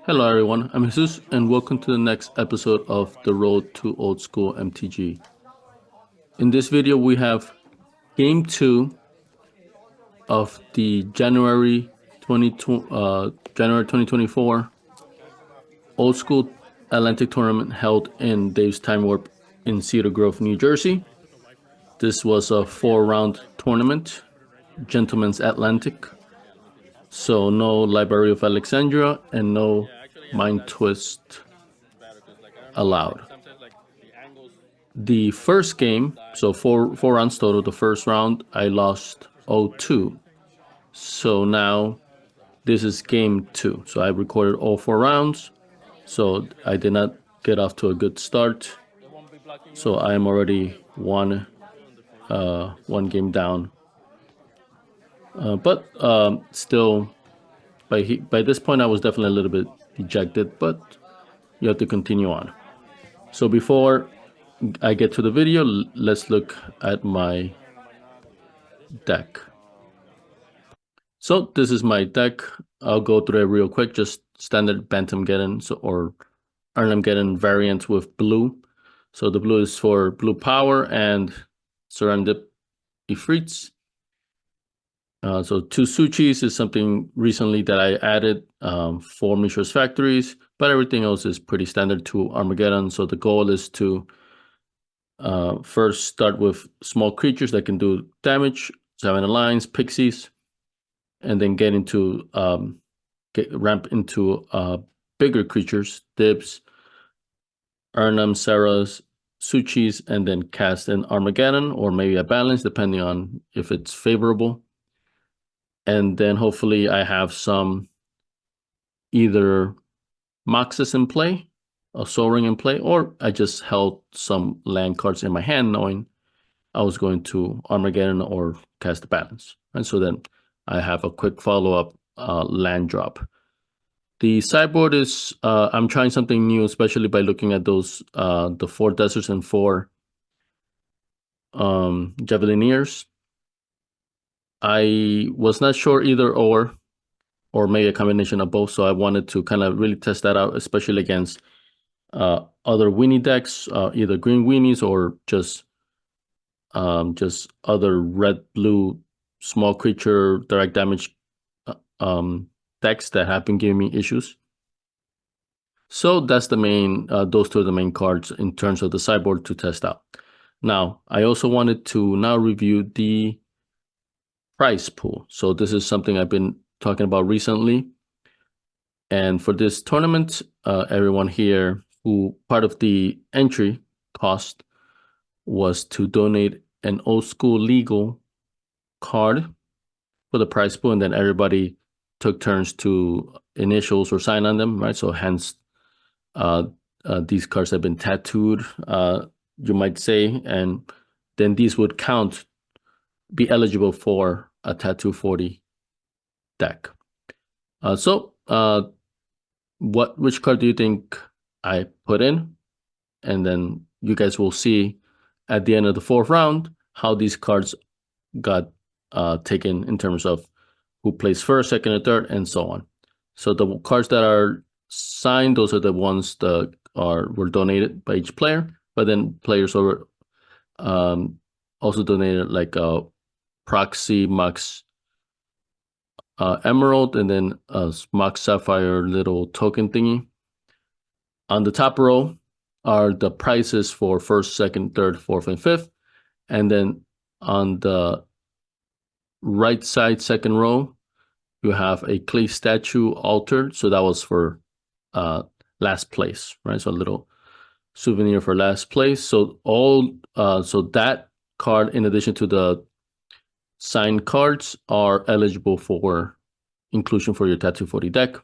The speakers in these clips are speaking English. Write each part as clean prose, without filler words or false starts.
Hello everyone, I'm Jesus and welcome to the next episode of The Road to Old School MTG. In this video we have Game 2 of the January 2024 Old School Atlantic Tournament held in Dave's Time Warp in Cedar Grove, New Jersey. This was a 4-round tournament, Gentlemen's Atlantic. So no Library of Alexandria and no Mind Twist allowed. The first game, so four rounds total. The first round I lost 0-2. So now this is game 2. So I recorded all 4 rounds. So I did not get off to a good start. So I am already one game down. But still, by this point I was definitely a little bit dejected. But you have to continue on. So before I get to the video, let's look at my deck. So this is my deck. I'll go through it real quick. Just standard Bantamgeddon or erhnamgeddon variant with blue. So the blue is for blue power and Serendib Efreets. So 2 Suchis is something recently that I added, 4 Mishra's Factories, but everything else is pretty standard to Armageddon. So the goal is to first start with small creatures that can do damage, 7 Alliance, Pixies, and then get into ramp into bigger creatures, Dibs, Erhnam, Sarahs, Suchis, and then cast an Armageddon or maybe a balance depending on if it's favorable. And then hopefully I have some either Moxes in play, a Soul Ring in play, or I just held some land cards in my hand knowing I was going to Armageddon or cast a balance. And so then I have a quick follow-up land drop. The sideboard is, I'm trying something new, especially by looking at those, the 4 deserts and 4 Javelineers. I was not sure either or maybe a combination of both. So I wanted to kind of really test that out, especially against other weenie decks, either green weenies or just other red-blue small creature direct damage decks that have been giving me issues. So that's the main, those 2 are the main cards in terms of the sideboard to test out. Now, I also wanted to now review the prize pool. So this is something I've been talking about recently. And for this tournament, everyone here who part of the entry cost was to donate an old school legal card for the prize pool, and then everybody took turns to initials or sign on them, right? So hence, these cards have been tattooed, you might say, and then these would be eligible for a Tattoo 40 deck. Which card do you think I put in? And then you guys will see at the end of the 4th round how these cards got taken in terms of who plays first, second, and third, and so on. So the cards that are signed, those are the ones that were donated by each player. But then players also donated like a proxy Mox Emerald and then a Mox Sapphire little token thingy. On the top row are the prices for first, second, third, fourth, and fifth. And then on the right side, second row, you have a clay statue altered. So that was for last place, right? So a little souvenir for last place. So so that card, in addition to the signed cards, are eligible for inclusion for your Tattoo 40 deck.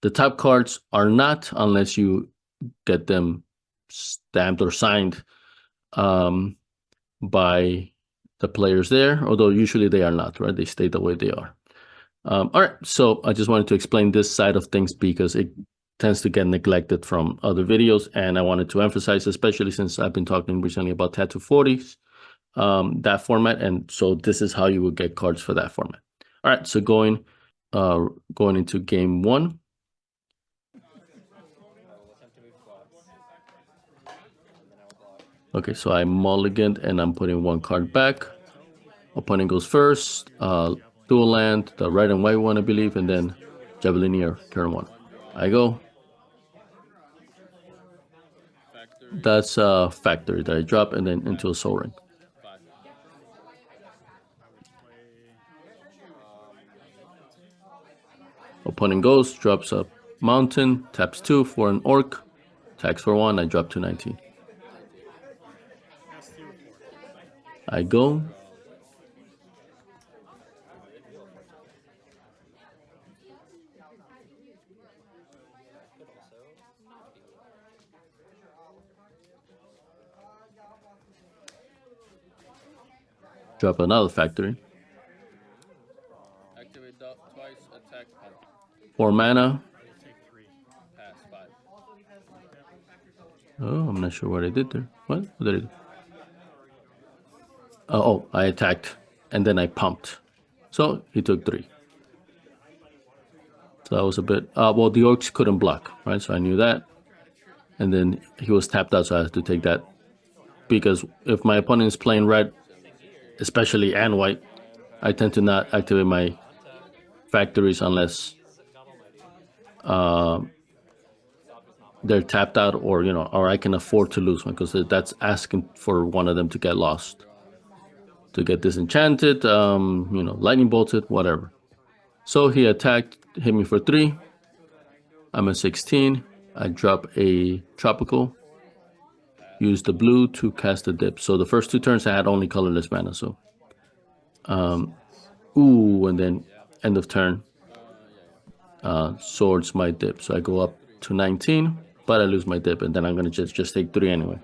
The top cards are not, unless you get them stamped or signed by the players there, although usually they are not, right? They stay the way they are. All right, so I just wanted to explain this side of things because it tends to get neglected from other videos, and I wanted to emphasize, especially since I've been talking recently about Tattoo 40s, that format, and so this is how you would get cards for that format. All right, so going into game 1. Okay, so I mulliganed and I'm putting one card back. Opponent goes first. Dual land, the red and white one, I believe, and then Javelineer, turn one. I go. That's a factory that I drop and then into a Soul Ring. Opponent goes, drops a mountain, taps 2 for an orc, attacks for 1, I drop to 19. I go. Drop another factory. 4 mana. Oh, I'm not sure what I did there. What did I do? Oh, I attacked and then I pumped. So he took 3. So that was a bit. Well, the orcs couldn't block, right? So I knew that. And then he was tapped out, so I had to take that. Because if my opponent is playing red, especially and white, I tend to not activate my factories unless they're tapped out, or or I can afford to lose one, because that's asking for one of them to get lost, to get disenchanted, lightning bolted, whatever. So he attacked, hit me for 3. I'm at 16. I drop a tropical. Use the blue to cast a dip. So the first 2 turns I had only colorless mana. So, and then end of turn, swords my dip. So I go up to 19, but I lose my dip, and then I'm gonna just take 3 anyway.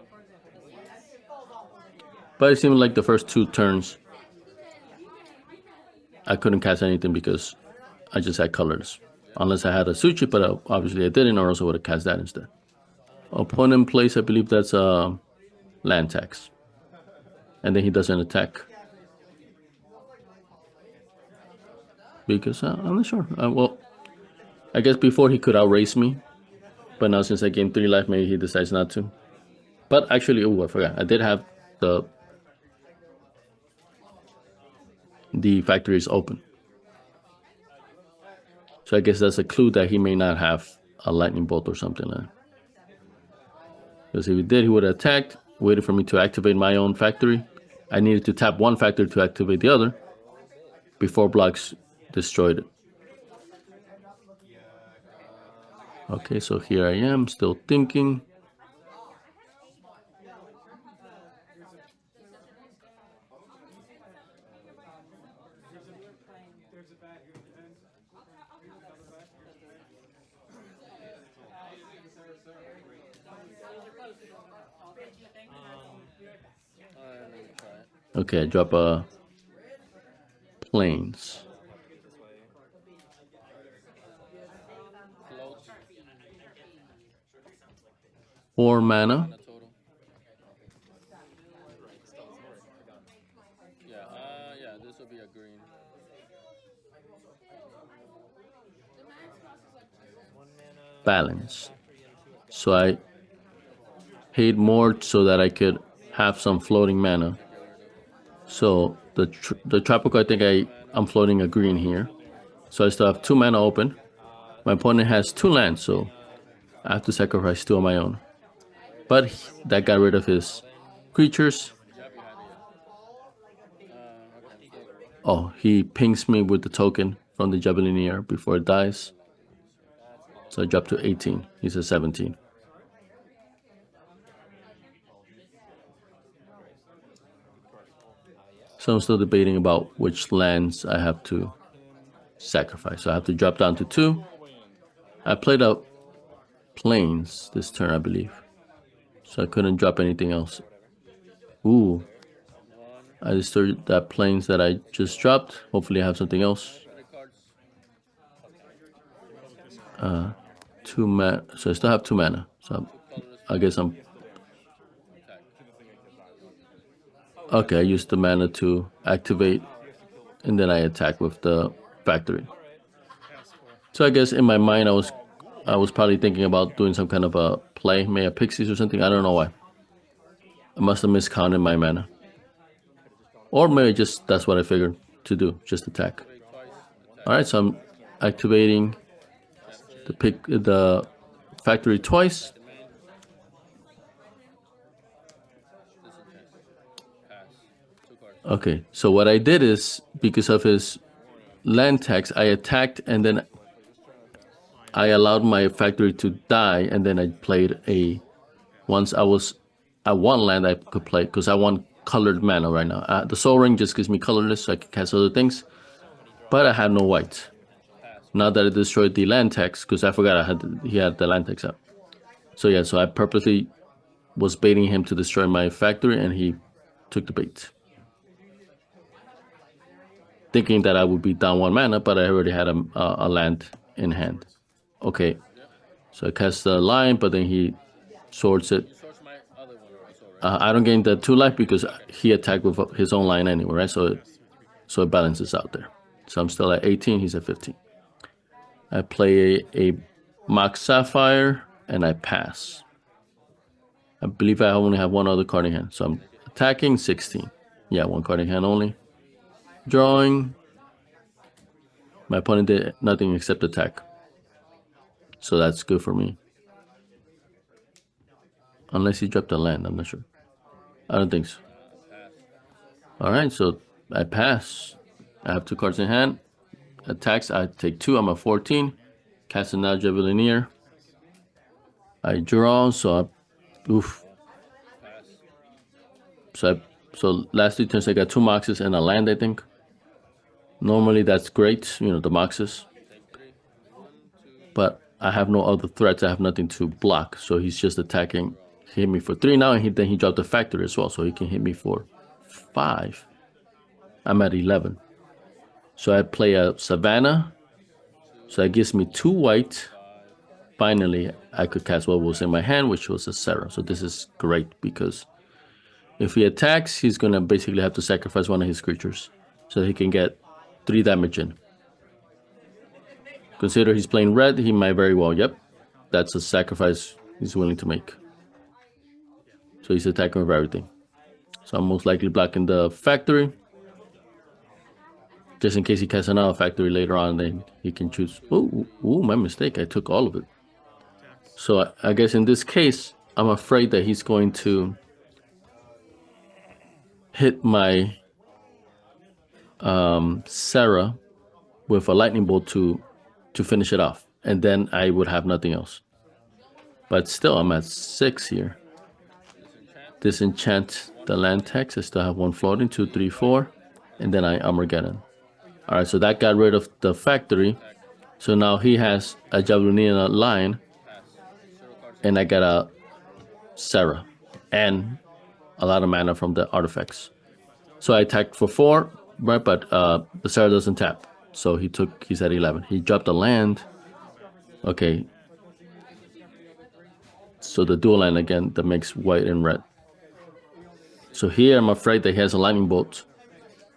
But it seemed like the first 2 turns I couldn't cast anything because I just had colors. Unless I had a Suchi, but obviously I didn't, or else I would have cast that instead. Opponent plays, I believe that's a land tax. And then he doesn't attack. Because I'm not sure. Well, I guess before he could outrace me. But now since I gained 3 life, maybe he decides not to. But actually, I forgot. I did have the factories open. So I guess that's a clue that he may not have a lightning bolt or something like that. Because if he did, he would have attacked, waited for me to activate my own factory. I needed to tap one factory to activate the other before blocks destroyed it. Okay, so here I am, still thinking. Okay, I drop a plains. Four mana. Yeah, this will be a green. Balance. So I paid more so that I could have some floating mana. So the tropical, I think I'm floating a green here. So I still have 2 mana open. My opponent has 2 lands, so I have to sacrifice 2 on my own. But that got rid of his creatures. Oh, he pings me with the token from the Javelineer before it dies. So I drop to 18. He's at 17. So I'm still debating about which lands I have to sacrifice. So I have to drop down to 2. I played out plains this turn, I believe. So I couldn't drop anything else. Ooh. I disturbed that plains that I just dropped. Hopefully I have something else. 2 mana. So I still have 2 mana. So I guess I'm... Okay, I used the mana to activate, and then I attack with the factory. So I guess in my mind I was I was probably thinking about doing some kind of a play, maybe a pixies or something. I don't know why. I must have miscounted my mana. Or maybe just that's what I figured to do, just attack. Alright, so I'm activating the factory twice. Okay, so what I did is, because of his land tax, I attacked and then I allowed my factory to die, and then I played once I was at one land I could play, because I want colored mana right now. The Soul Ring just gives me colorless, so I can cast other things, but I have no white. Now that I destroyed the land tax, because I forgot he had the land tax out. So yeah, so I purposely was baiting him to destroy my factory, and he took the bait, thinking that I would be down one mana, but I already had a land in hand. Okay, so I cast the line, but then he swords it. I don't gain the 2 life because he attacked with his own line anyway, right? So it balances out there. So I'm still at 18, he's at 15. I play a Mock Sapphire, and I pass. I believe I only have one other card in hand, so I'm attacking 16. Yeah, one card in hand only. Drawing. My opponent did nothing except attack, so that's good for me. Unless he dropped a land, I'm not sure. I don't think so. Alright, so I pass. I have 2 cards in hand. Attacks, I take 2, I'm at 14. Cast another Javelineer. I draw, so oof. So last 2 turns I got 2 Moxes and a land, I think. Normally that's great, the Moxes. But I have no other threats, I have nothing to block, so he's just attacking. He hit me for 3 now, and then he dropped the factory as well, so he can hit me for 5. I'm at 11. So I play a Savannah, so that gives me 2 white. Finally, I could cast what was in my hand, which was a Sarah. So this is great, because if he attacks, he's going to basically have to sacrifice one of his creatures, so he can get 3 damage in. Consider he's playing red, he might very well, yep. That's a sacrifice he's willing to make. So he's attacking with everything. So I'm most likely blocking the factory, just in case he casts another factory later on, then he can choose. Ooh, my mistake, I took all of it. So I guess in this case, I'm afraid that he's going to hit my Sarah with a lightning bolt to finish it off, and then I would have nothing else. But still, I'm at 6 here. Disenchant the land tax. I still have 1 floating, 2, 3, 4, and then I Armageddon. All right, so that got rid of the factory. So now he has a Javelina line, and I got a Sarah, and a lot of mana from the artifacts. So I attacked for 4, right? But the Sarah doesn't tap, so he's at 11. He dropped a land. Okay. So the dual land again that makes white and red. So here I'm afraid that he has a lightning bolt,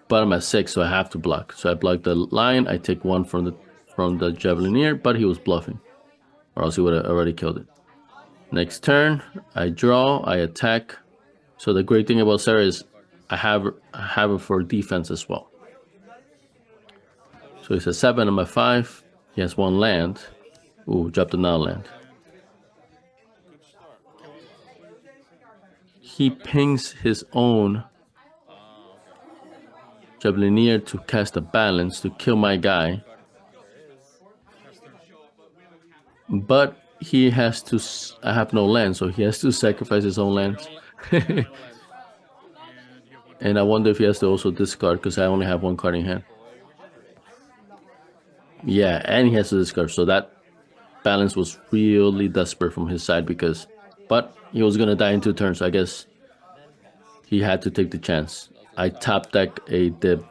but I'm at 6, so I have to block. So I block the line. I take 1 from the Javelineer, but he was bluffing, or else he would have already killed it. Next turn, I draw, I attack. So the great thing about Sarah is I have it for defense as well. So he's at 7, I'm at 5. He has 1 land. Ooh, dropped another land. He pings his own Javelineer to cast a balance to kill my guy. But he has to, I have no land, so he has to sacrifice his own lands. And I wonder if he has to also discard, because I only have 1 card in hand. Yeah, and he has to discard, so that balance was really desperate from his side, but he was gonna die in 2 turns, so I guess he had to take the chance. I top deck a dib.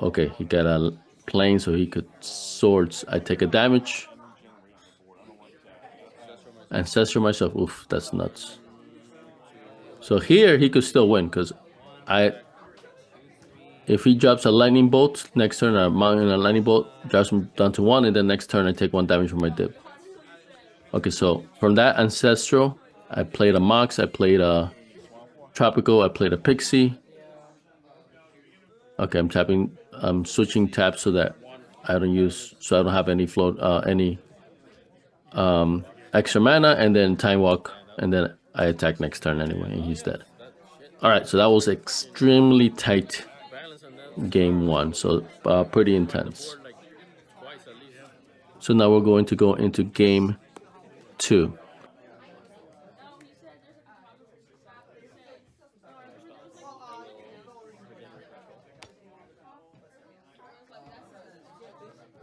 Okay, he got a plane, so he could swords. I take a damage. Ancestor myself. Oof, that's nuts. So here he could still win, because If he drops a lightning bolt next turn, a mountain and a lightning bolt drops him down to 1, and then next turn I take 1 damage from my dip. Okay, so from that ancestral, I played a Mox, I played a Tropical, I played a Pixie. Okay, I'm switching taps so that I don't have any float, any extra mana, and then Time Walk, and then I attack next turn anyway, and he's dead. All right, so that was extremely tight game 1, so pretty intense. So now we're going to go into game 2.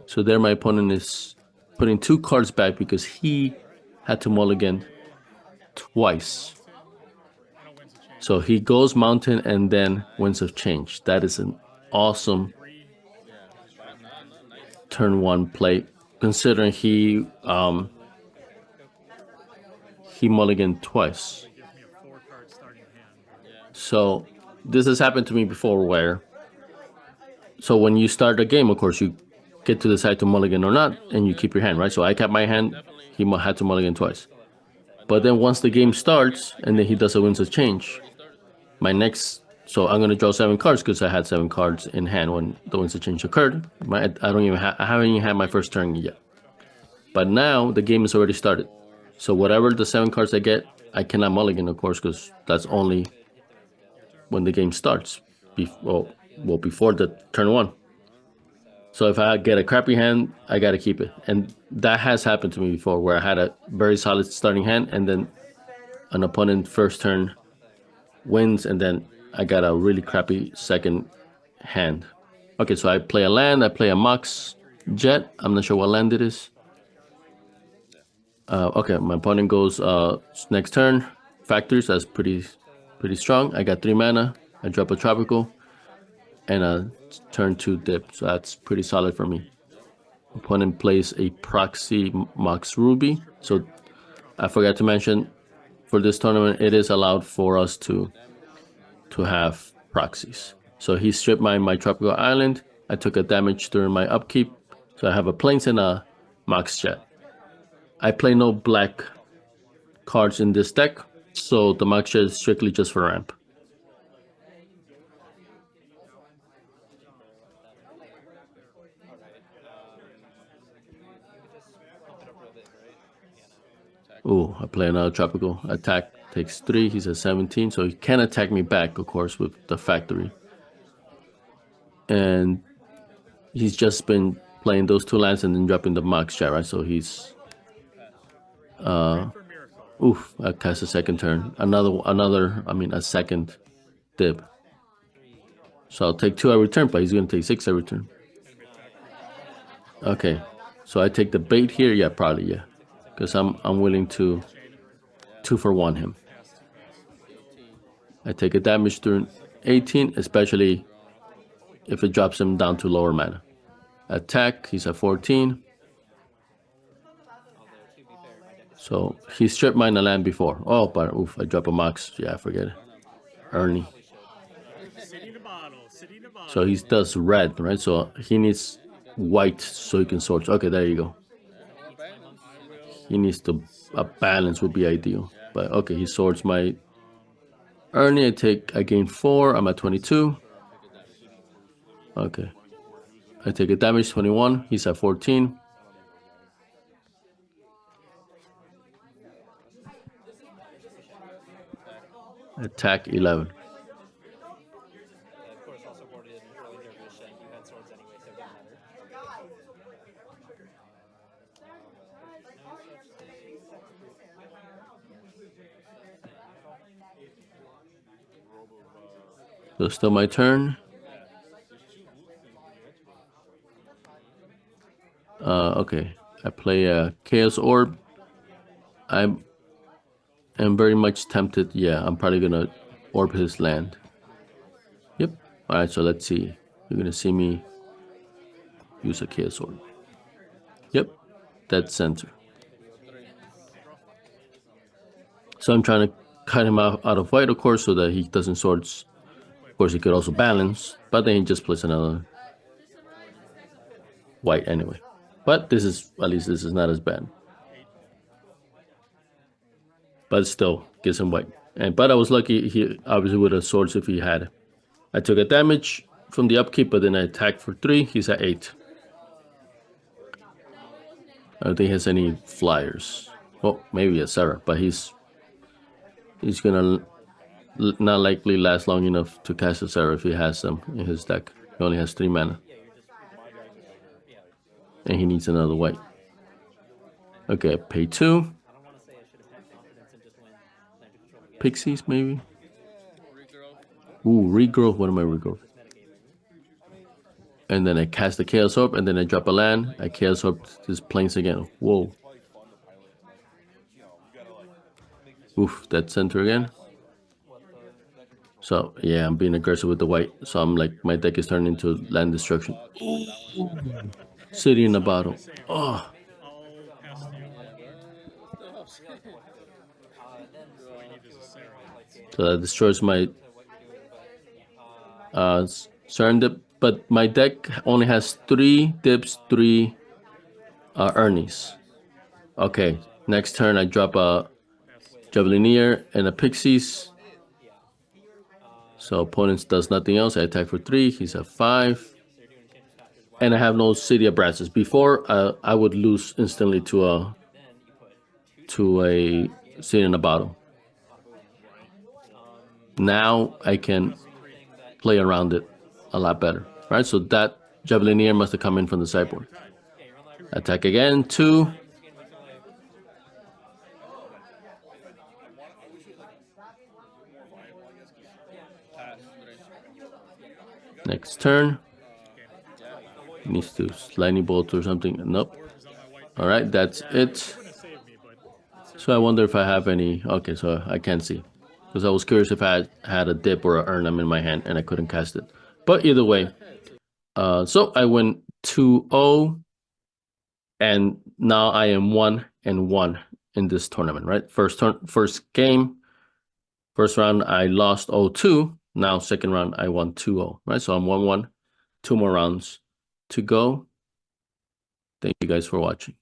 So there my opponent is putting 2 cards back because he had to mulligan twice. So he goes Mountain and then Winds of Change. That is an awesome turn 1 play, considering he mulliganed twice. So this has happened to me before where, so when you start a game, of course, you get to decide to mulligan or not, and you keep your hand, right? So I kept my hand, he had to mulligan twice. But then once the game starts, and then he does a Winds of Change, so I'm gonna draw 7 cards because I had 7 cards in hand when the Winds of Change occurred. I haven't even had my first turn yet. But now the game has already started. So whatever the 7 cards I get, I cannot mulligan, of course, because that's only when the game starts. Before the turn 1. So if I get a crappy hand, I gotta keep it. And that has happened to me before, where I had a very solid starting hand, and then an opponent first turn wins, and then I got a really crappy second hand. Okay, so I play a land, I play a Mox Jet. I'm not sure what land it is. Okay, my opponent goes next turn. Factors, that's pretty strong. I got 3 mana. I drop a Tropical and a turn 2 dip, so that's pretty solid for me. Opponent plays a proxy Mox Ruby. So I forgot to mention, for this tournament, it is allowed for us to have proxies. So he stripped my Tropical Island. I took a damage during my upkeep. So I have a Plains and a Mox Jet. I play no black cards in this deck, so the Mox Jet is strictly just for ramp. Ooh, I play another Tropical. Attack takes 3. He's at 17, so he can attack me back, of course, with the factory. And he's just been playing those 2 lands and then dropping the Mox Jet, right? So he's I cast a second turn. A second dib. So I'll take 2 every turn, but he's gonna take 6 every turn. Okay, so I take the bait here. Yeah, probably, yeah, because I'm willing to 2-for-1 him. I take a damage during 18, especially if it drops him down to lower mana. Attack, he's at 14. So he stripped mine a land before. Oh, but I drop a Mox. Yeah, forget it. Ernie. So he does red, right? So he needs white so he can sort. Okay, there you go. He needs a balance would be ideal. But okay, he sorts my Ernie. I gain 4. I'm at 22. Okay. I take a damage 21. He's at 14. Attack 11. So still my turn. Okay. I play a Chaos Orb. I am very much tempted. Yeah, I'm probably gonna orb his land. Yep. Alright, so let's see. You're gonna see me use a Chaos Orb. Yep. Dead center. So I'm trying to cut him out of white, of course, so that he doesn't swords course, he could also balance, but then he just plays another white anyway. But this is, at least this is not as bad. But still, gives him white. But I was lucky, he obviously with a swords if he had. I took a damage from the upkeep, but then I attacked for 3. He's at 8. I don't think he has any flyers. Well, maybe a Sarah, but he's gonna not likely last long enough to cast a Sarah if he has them in his deck. He only has 3 mana. And he needs another white. Okay, pay 2. Pixies, maybe? Ooh, regrowth. What am I regrowth? And then I cast the Chaos Orb, and then I drop a land. I Chaos Orb this Plains again. Whoa. Oof, that center again. So, yeah, I'm being aggressive with the white. So I'm like, my deck is turning into land destruction. Ooh. City in the bottom. Oh. So that destroys my Serendib. But my deck only has 3 dips, 3 Ernies. Okay, next turn I drop a Javelineer and a Pixies. So opponent does nothing else. I attack for 3. He's at 5. And I have no City of Brasses. Before, I would lose instantly to a City in the bottom. Now I can play around it a lot better, right? So that Javelineer must have come in from the sideboard. Attack again, 2. Next turn. Needs to lightning bolt or something. Nope. All right, that's it. So I wonder if I have any. Okay, so I can't see. Because I was curious if I had a dip or an Ernam in my hand and I couldn't cast it. But either way. So I went 2-0. And now I am 1-1 in this tournament, right? First game. First round I lost 0-2. Now second round I won 2-0, right? So I'm 1-1. 2 more rounds to go. Thank you guys for watching.